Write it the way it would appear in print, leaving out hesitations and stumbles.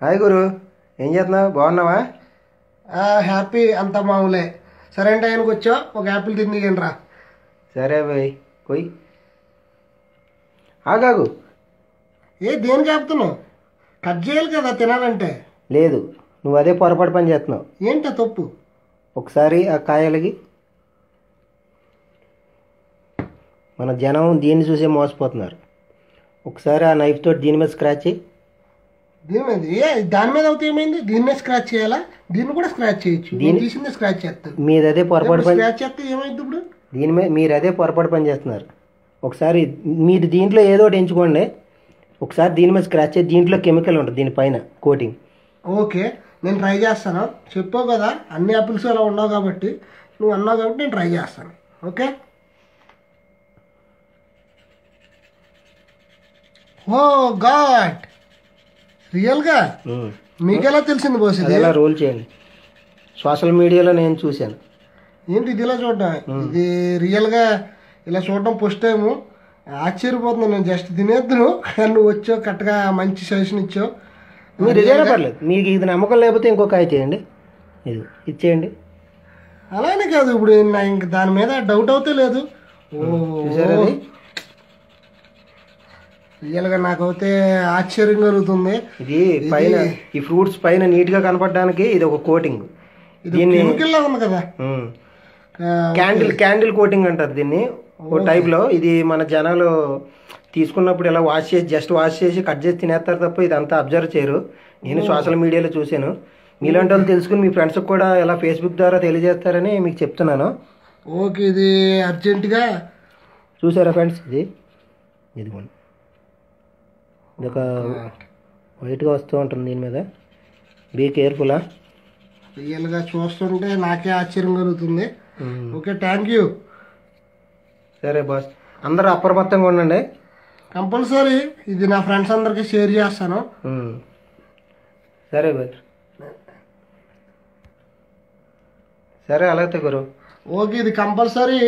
Hi గురు, ఏం చేస్తున్నావు? బాగున్నావా? హ్యాపీ అంత మామూలే. సరే టైంకి వచ్చా, ఒక యాపిల్ తిందిగండి రా. సరే బాయ్, కొయ్. ఆగాగు. దేని చెప్తున్నావు? కట్ చేయాలి కదా తినాలంటే. లేదు, నువ్వు అదే పొరపాటు పని చేస్తున్నావు. ఏంటో తప్పు? ఒకసారి ఆ కాయలకి మన జనం దీన్ని చూసే మోసపోతున్నారు. ఒకసారి ఆ నైఫ్ తోటి దీని మీద స్క్రాచ్ చేయి. దీని మీద దాని మీద అవుతే ఏమైంది? దీని మీద స్క్రాచ్ చేయాలా? దీన్ని కూడా స్క్రాచ్ చేయొచ్చు. నేను తీసింది స్క్రాచ్ చేస్తాను. మీరు అదే పొరపాటు పని స్క్రాచ్ చేస్తే ఏమైంది ఇప్పుడు? దీని మీద మీరు అదే పొరపాటు పని చేస్తున్నారు. ఒకసారి మీరు దీంట్లో ఏదో ఒకటి ఎంచుకోండి. ఒకసారి దీని మీద స్క్రాచ్ చేసి దీంట్లో కెమికల్ ఉంటుంది, దీనిపైన కోటింగ్. ఓకే, నేను ట్రై చేస్తాను. చెప్పావు కదా అన్ని యాపిల్స్ అలా ఉండవు కాబట్టి, నువ్వు అన్నావు కాబట్టి నేను ట్రై చేస్తాను. ఓకే. ఓ గాడ్, రియల్గా మీకెలా తెలిసింది బాస్? అలా రోల్ చేయండి. సోషల్ మీడియాలో నేను చూశాను. ఏంటి ఇది ఇలా చూడడం? ఇది రియల్గా ఇలా చూడడం ఫస్ట్ టైము. ఆశ్చర్యపోతున్నాను. నేను జస్ట్ తినేద్దును, నువ్వు వచ్చావు కరెక్ట్గా మంచి సజెషన్ ఇచ్చావు. మీరు ఇదేనా పర్లేదు, మీకు ఇది నమ్మకం లేకపోతే ఇంకొక కాయ చేయండి. ఇది ఇచ్చేయండి. అలానే కాదు, ఇప్పుడు ఇంక దాని మీద డౌట్ అవుతే లేదు. చూసారా? రియల్గా నాకైతే ఆశ్చర్యం కలుగుతుంది. ఇది పైన ఈ ఫ్రూట్స్ పైన నీట్ గా కనపడడానికి ఇది ఒక కోటింగ్. దీన్ని కెమికల్ లా ఉంది కదా, క్యాండిల్ కోటింగ్ అంటారు దీన్ని ఓ టైప్ లో. ఇది మన జనాలు తీసుకున్నప్పుడు ఇలా జస్ట్ వాష్ చేసి కట్ చేసి తినేస్తారు తప్ప ఇదంతా అబ్జర్వ్ చేయరు. నేను సోషల్ మీడియాలో చూశాను. మీలాంటి వాళ్ళు తెలుసుకుని మీ ఫ్రెండ్స్కి కూడా ఇలా ఫేస్బుక్ ద్వారా తెలియజేస్తారని మీకు చెప్తున్నాను. ఓకే, ఇది అర్జెంటుగా చూసారా ఫ్రెండ్స్? ఇదిగోండి, ఇది ఒక వైట్గా వస్తూ ఉంటుంది దీని మీద. Be careful. రియల్గా చూస్తుంటే నాకే ఆశ్చర్యం కలుగుతుంది. Okay, thank you. సరే బాస్, అందరూ అప్రమత్తంగా ఉండండి. కంపల్సరీ ఇది నా ఫ్రెండ్స్ అందరికి షేర్ చేస్తాను. సరే బాయ్. సరే అలాగే గురు. ఓకే, ఇది కంపల్సరీ